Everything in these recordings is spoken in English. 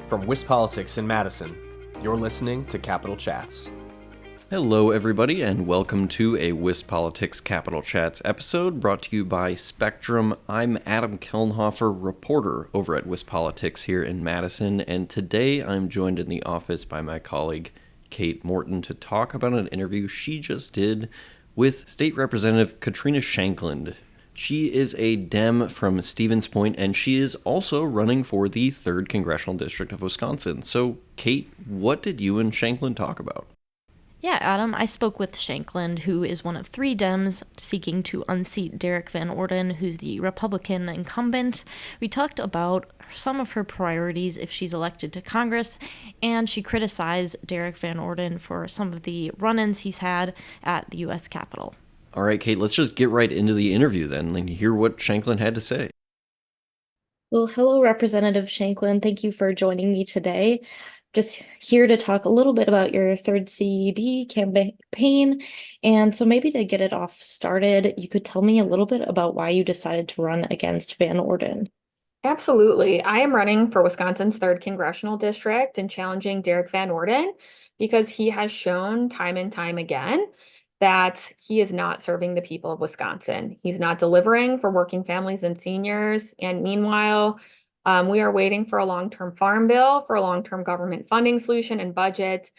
From WisPolitics in Madison, you're listening to Capital Chats. Hello, everybody, and welcome to a WisPolitics Capital Chats episode brought to you by Spectrum. I'm Adam Kelnhofer, reporter over at WisPolitics here in Madison, and today I'm joined in the office by my colleague Kate Morton to talk about an interview she just did with State Representative Katrina Shankland. She is a Dem from Stevens Point, and she is also running for the 3rd Congressional District of Wisconsin. So, Kate, what did you and Shankland talk about? Yeah, Adam, I spoke with Shankland, who is one of 3 Dems seeking to unseat Derrick Van Orden, who's the Republican incumbent. We talked about some of her priorities if she's elected to Congress, and she criticized Derrick Van Orden for some of the run-ins he's had at the U.S. Capitol. All right, Kate, let's just get right into the interview then and hear what Shankland had to say. Well, hello, Representative Shankland. Thank you for joining me today. Just here to talk a little bit about your 3rd CED campaign. And so maybe to get it off started, you could tell me a little bit about why you decided to run against Van Orden. Absolutely. I am running for Wisconsin's 3rd Congressional District and challenging Derrick Van Orden because he has shown time and time again that he is not serving the people of Wisconsin. He's not delivering for working families and seniors. And meanwhile, we are waiting for a long-term farm bill, for a long-term government funding solution and budget.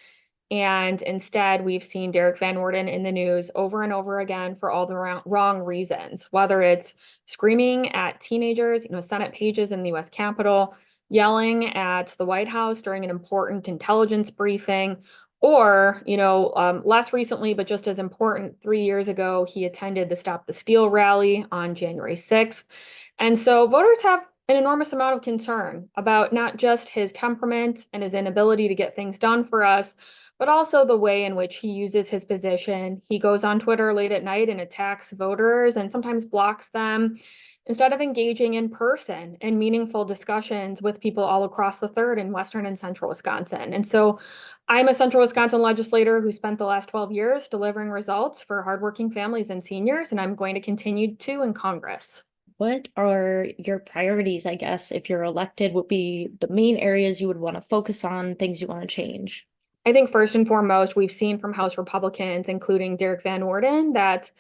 And instead, we've seen Derrick Van Orden in the news over and over again for all the wrong reasons, whether it's screaming at teenagers, Senate pages in the U.S. Capitol, yelling at the White House during an important intelligence briefing, or, less recently, but just as important, 3 years ago, he attended the Stop the Steal rally on January 6th. And so voters have an enormous amount of concern about not just his temperament and his inability to get things done for us, but also the way in which he uses his position. He goes on Twitter late at night and attacks voters and sometimes blocks them instead of engaging in person in meaningful discussions with people all across the 3rd and Western and Central Wisconsin. And so I'm a Central Wisconsin legislator who spent the last 12 years delivering results for hardworking families and seniors, and I'm going to continue to in Congress. What are your priorities, I guess, if you're elected, would be the main areas you would want to focus on, things you want to change? I think first and foremost, we've seen from House Republicans, including Derrick Van Orden, that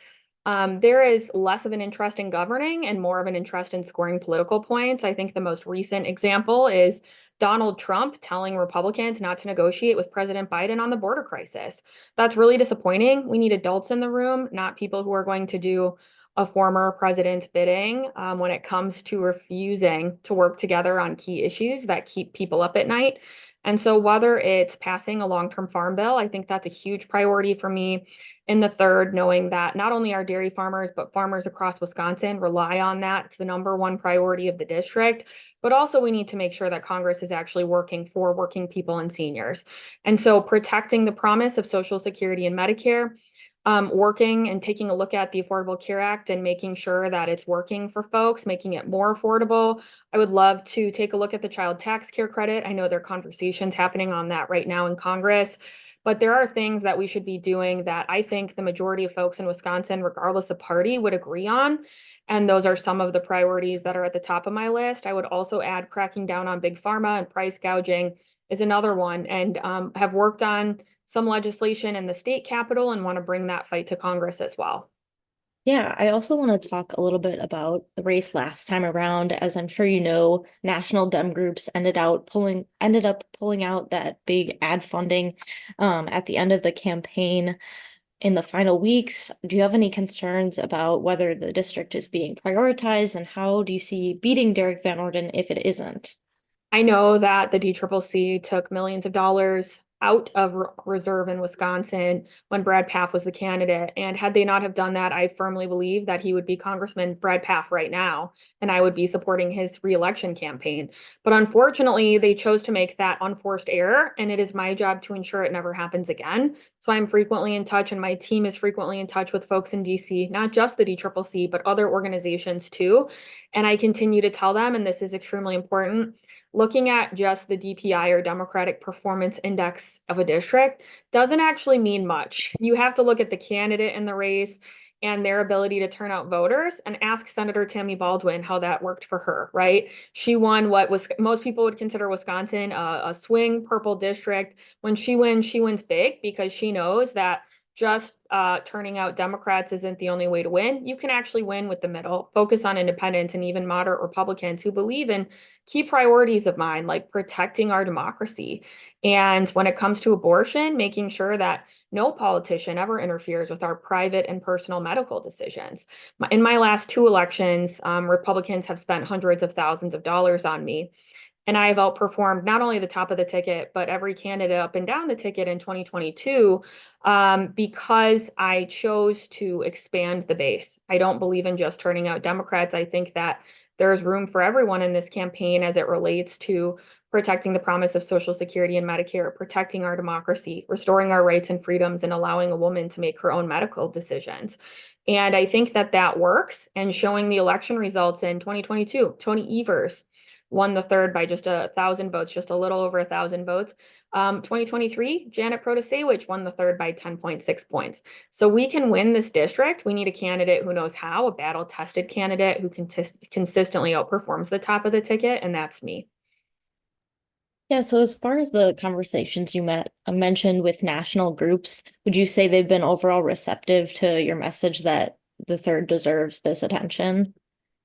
there is less of an interest in governing and more of an interest in scoring political points. I think the most recent example is Donald Trump telling Republicans not to negotiate with President Biden on the border crisis. That's really disappointing. We need adults in the room, not people who are going to do a former president's bidding when it comes to refusing to work together on key issues that keep people up at night. And so whether it's passing a long-term farm bill, I think that's a huge priority for me in the 3rd, knowing that not only our dairy farmers, but farmers across Wisconsin rely on that. It's the number 1 priority of the district. But also we need to make sure that Congress is actually working for working people and seniors. And so protecting the promise of Social Security and Medicare, working and taking a look at the Affordable Care Act and making sure that it's working for folks, making it more affordable. I would love to take a look at the child tax care credit. I know there are conversations happening on that right now in Congress, but there are things that we should be doing that I think the majority of folks in Wisconsin, regardless of party, would agree on. And those are some of the priorities that are at the top of my list. I would also add cracking down on big pharma and price gouging is another one, and have worked on some legislation in the state capitol and want to bring that fight to Congress as well. Yeah, I also want to talk a little bit about the race last time around. As I'm sure you know, national Dem groups ended up pulling out that big ad funding at the end of the campaign in the final weeks. Do you have any concerns about whether the district is being prioritized, and how do you see beating Derrick Van Orden if it isn't? I know that the DCCC took millions of dollars out of reserve in Wisconsin when Brad Pfaff was the candidate. And had they not have done that, I firmly believe that he would be Congressman Brad Pfaff right now, and I would be supporting his reelection campaign. But unfortunately, they chose to make that unforced error, and it is my job to ensure it never happens again. So I'm frequently in touch, and my team is frequently in touch with folks in DC, not just the DCCC, but other organizations too. And I continue to tell them, and this is extremely important, looking at just the DPI or Democratic Performance Index of a district doesn't actually mean much. You have to look at the candidate in the race. and their ability to turn out voters, and ask Senator Tammy Baldwin how that worked for her, right? She won what was most people would consider Wisconsin a swing purple district. When she wins big, because she knows that just turning out Democrats isn't the only way to win. You can actually win with the middle, focus on independents and even moderate Republicans who believe in key priorities of mine, like protecting our democracy. And when it comes to abortion, making sure that no politician ever interferes with our private and personal medical decisions. In my last two elections, Republicans have spent hundreds of thousands of dollars on me. And I've outperformed not only the top of the ticket, but every candidate up and down the ticket in 2022 because I chose to expand the base. I don't believe in just turning out Democrats. I think that there's room for everyone in this campaign as it relates to protecting the promise of Social Security and Medicare, protecting our democracy, restoring our rights and freedoms, and allowing a woman to make her own medical decisions. And I think that that works. And showing the election results in 2022, Tony Evers won the third by just 1,000 votes, just a little over 1,000 votes. 2023, Janet Protasewicz won the third by 10.6 points. So we can win this district. We need a candidate who knows how, a battle-tested candidate who consistently outperforms the top of the ticket, and that's me. Yeah, so as far as the conversations you mentioned with national groups, would you say they've been overall receptive to your message that the third deserves this attention?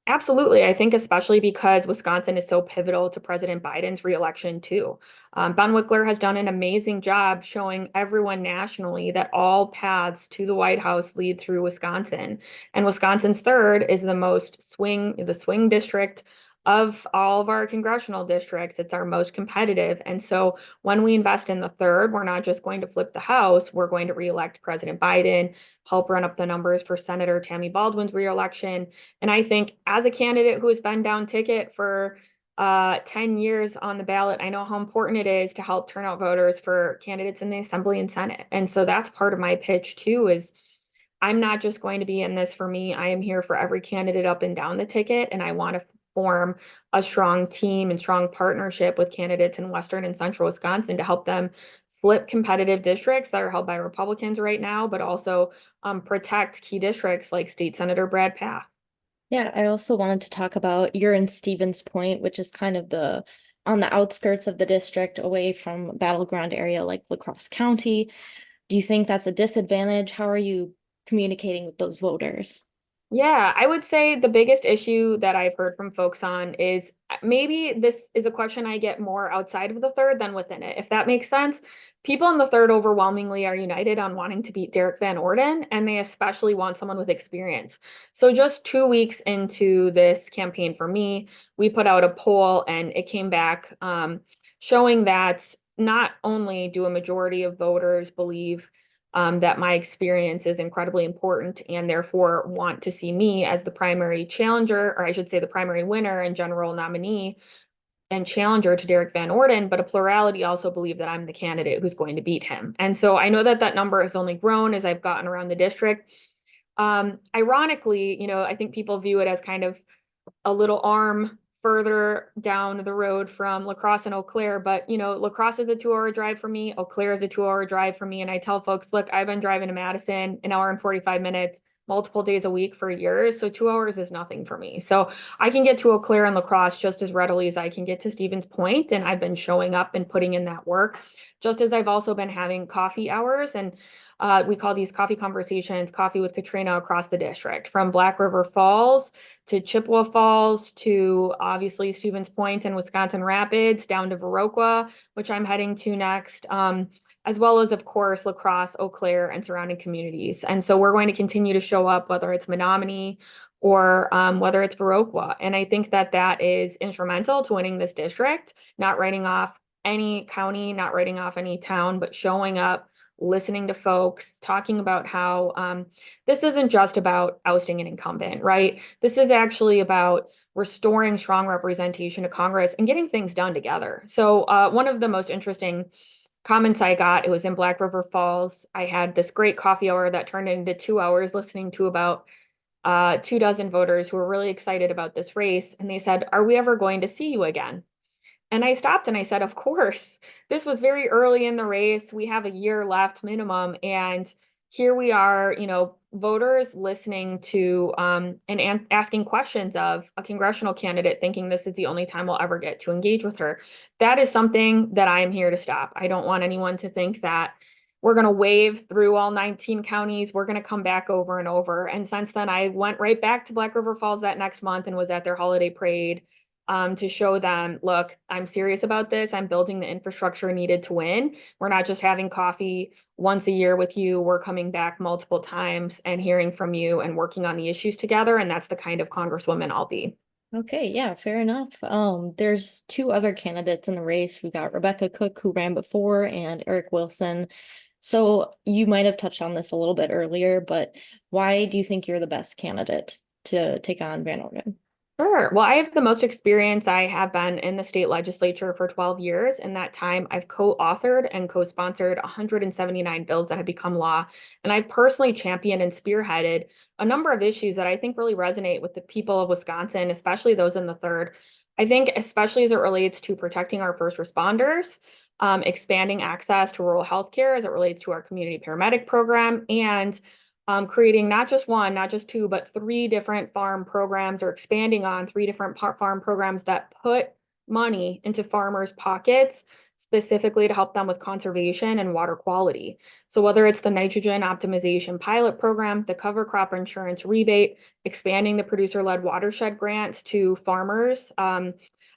Absolutely. I think especially because Wisconsin is so pivotal to President Biden's reelection too. Ben Wickler has done an amazing job showing everyone nationally that all paths to the White House lead through Wisconsin. And Wisconsin's third is the swing district of all of our congressional districts. It's our most competitive. And so when we invest in the third, we're not just going to flip the House, we're going to reelect President Biden, help run up the numbers for Senator Tammy Baldwin's reelection. And I think as a candidate who has been down ticket for 10 years on the ballot, I know how important it is to help turn out voters for candidates in the Assembly and Senate. And so that's part of my pitch too, is I'm not just going to be in this for me. I am here for every candidate up and down the ticket. And I want to form a strong team and strong partnership with candidates in Western and Central Wisconsin to help them flip competitive districts that are held by Republicans right now, but also protect key districts like State Senator Brad Pfaff. Yeah, I also wanted to talk about you're in Stevens Point, which is kind of on the outskirts of the district, away from battleground area like La Crosse County. Do you think that's a disadvantage? How are you communicating with those voters? Yeah, I would say the biggest issue that I've heard from folks on is maybe this is a question I get more outside of the third than within it, if that makes sense. People in the third overwhelmingly are united on wanting to beat Derrick Van Orden, and they especially want someone with experience. So just 2 weeks into this campaign for me, we put out a poll and it came back showing that not only do a majority of voters believe that my experience is incredibly important and therefore want to see me as the primary challenger, or I should say the primary winner and general nominee and challenger to Derrick Van Orden, but a plurality also believe that I'm the candidate who's going to beat him. And so I know that that number has only grown as I've gotten around the district. Ironically, I think people view it as kind of a little arm further down the road from La Crosse and Eau Claire, but La Crosse is a 2-hour drive for me. Eau Claire is a 2-hour drive for me. And I tell folks, look, I've been driving to Madison an hour and 45 minutes, multiple days a week for years. So 2 hours is nothing for me. So I can get to Eau Claire and La Crosse just as readily as I can get to Stevens Point. And I've been showing up and putting in that work, just as I've also been having coffee hours. And we call these coffee conversations, coffee with Katrina, across the district, from Black River Falls to Chippewa Falls to obviously Stevens Point and Wisconsin Rapids, down to Viroqua, which I'm heading to next, as well as, of course, La Crosse, Eau Claire, and surrounding communities. And so we're going to continue to show up, whether it's Menominee or whether it's Viroqua. And I think that that is instrumental to winning this district, not writing off any county, not writing off any town, but showing up, listening to folks, talking about how this isn't just about ousting an incumbent, right? This is actually about restoring strong representation to Congress and getting things done together. So one of the most interesting comments I got, it was in Black River Falls. I had this great coffee hour that turned into 2 hours listening to about 24 voters who were really excited about this race. And they said, "Are we ever going to see you again?" And I stopped and I said, of course. This was very early in the race. We have a year left minimum. And here we are, voters listening to and asking questions of a congressional candidate, thinking this is the only time we'll ever get to engage with her. That is something that I am here to stop. I don't want anyone to think that we're going to wave through all 19 counties. We're going to come back over and over. And since then, I went right back to Black River Falls that next month and was at their holiday parade to show them, look, I'm serious about this. I'm building the infrastructure needed to win. We're not just having coffee once a year with you. We're coming back multiple times and hearing from you and working on the issues together. And that's the kind of Congresswoman I'll be. Okay, yeah, fair enough. There's two other candidates in the race. We got Rebecca Cook, who ran before, and Eric Wilson. So you might have touched on this a little bit earlier, but why do you think you're the best candidate to take on Van Orden? Sure. Well, I have the most experience. I have been in the state legislature for 12 years. In that time, I've co-authored and co-sponsored 179 bills that have become law. And I've personally championed and spearheaded a number of issues that I think really resonate with the people of Wisconsin, especially those in the third. I think especially as it relates to protecting our first responders, expanding access to rural healthcare as it relates to our community paramedic program, and creating not just one, not just two, but three different farm programs, or expanding on three different farm programs that put money into farmers' pockets, specifically to help them with conservation and water quality. So whether it's the nitrogen optimization pilot program, the cover crop insurance rebate, expanding the producer-led watershed grants to farmers, I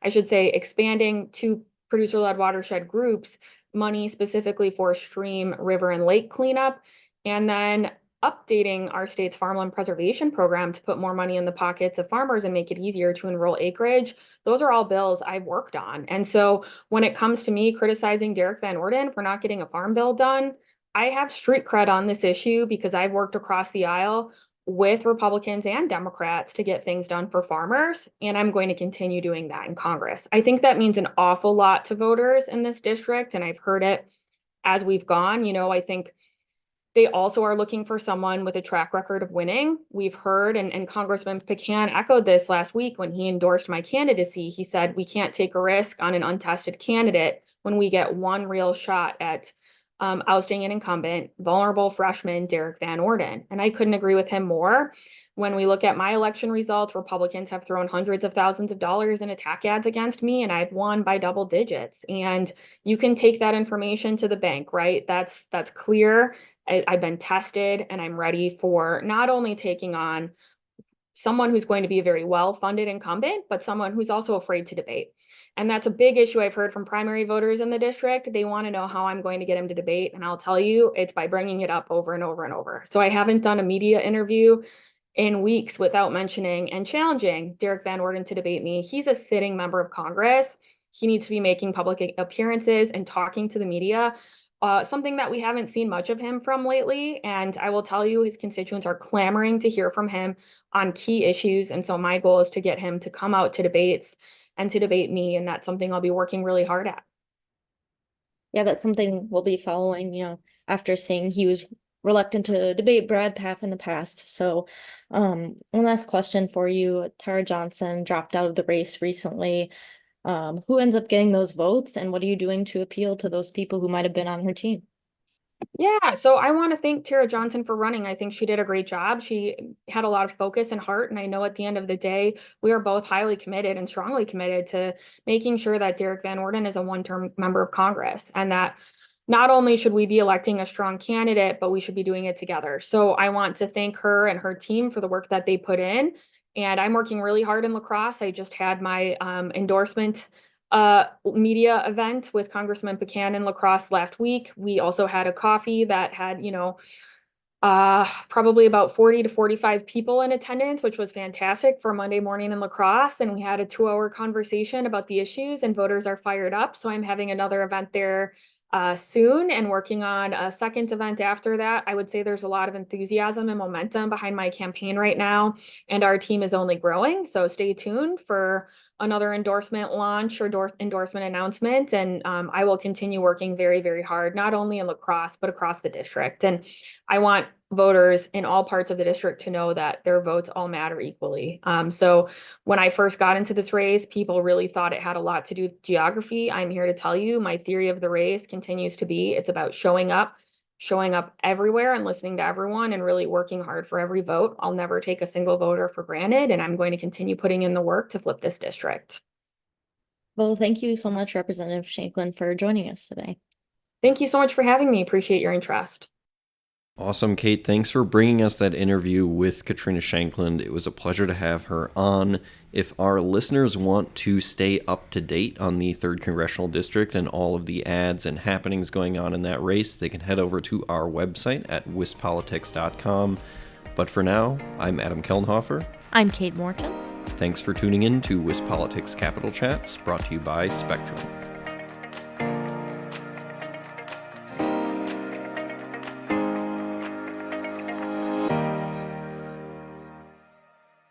should say expanding to producer-led watershed groups, money specifically for stream, river, and lake cleanup, and then updating our state's farmland preservation program to put more money in the pockets of farmers and make it easier to enroll acreage. Those are all bills I've worked on. And so when it comes to me criticizing Derrick Van Orden for not getting a farm bill done, I have street cred on this issue because I've worked across the aisle with Republicans and Democrats to get things done for farmers, and I'm going to continue doing that in Congress. I think that means an awful lot to voters in this district, and I've heard it as we've gone. I think they also are looking for someone with a track record of winning. We've heard, and Congressman Pecan echoed this last week when he endorsed my candidacy. He said, we can't take a risk on an untested candidate when we get one real shot at ousting an incumbent, vulnerable freshman, Derrick Van Orden. And I couldn't agree with him more. When we look at my election results, Republicans have thrown hundreds of thousands of dollars in attack ads against me, and I've won by double digits. And you can take that information to the bank, right? That's clear. I've been tested, and I'm ready for not only taking on someone who's going to be a very well-funded incumbent, but someone who's also afraid to debate. And that's a big issue I've heard from primary voters in the district. They want to know how I'm going to get them to debate. And I'll tell you, it's by bringing it up over and over and over. So I haven't done a media interview in weeks without mentioning and challenging Derrick Van Orden to debate me. He's a sitting member of Congress. He needs to be making public appearances and talking to the media. Something that we haven't seen much of him from lately. And I will tell you, his constituents are clamoring to hear from him on key issues. And so my goal is to get him to come out to debates and to debate me. And that's something I'll be working really hard at. Yeah, that's something we'll be following, after seeing he was reluctant to debate Brad Pfaff in the past. So one last question for you. Tara Johnson dropped out of the race recently. Who ends up getting those votes, and what are you doing to appeal to those people who might have been on her team? Yeah, so I want to thank Tara Johnson for running. I think she did a great job. She had a lot of focus and heart, and I know at the end of the day, we are both highly committed and strongly committed to making sure that Derrick Van Orden is a one-term member of Congress, and that not only should we be electing a strong candidate, but we should be doing it together. So I want to thank her and her team for the work that they put in. And I'm working really hard in La Crosse. I just had my endorsement media event with Congressman Pecan in La Crosse last week. We also had a coffee that had, probably about 40 to 45 people in attendance, which was fantastic for Monday morning in La Crosse. And we had a 2-hour conversation about the issues, and voters are fired up. So I'm having another event there soon and working on a second event after that. I would say there's a lot of enthusiasm and momentum behind my campaign right now, and our team is only growing. So stay tuned for another endorsement launch or endorsement announcement. And I will continue working very, very hard, not only in La Crosse, but across the district. And I want voters in all parts of the district to know that their votes all matter equally. So when I first got into this race, people really thought it had a lot to do with geography. I'm here to tell you, my theory of the race continues to be, it's about showing up showing up everywhere and listening to everyone and really working hard for every vote. I'll never take a single voter for granted, and I'm going to continue putting in the work to flip this district. Well, thank you so much, Representative Shankland, for joining us today. Thank you so much for having me. Appreciate your interest. Awesome, Kate. Thanks for bringing us that interview with Katrina Shankland. It was a pleasure to have her on. If our listeners want to stay up to date on the 3rd Congressional District and all of the ads and happenings going on in that race, they can head over to our website at wispolitics.com. But for now, I'm Adam Kelnhofer. I'm Kate Morton. Thanks for tuning in to WisPolitics Capital Chats, brought to you by Spectrum.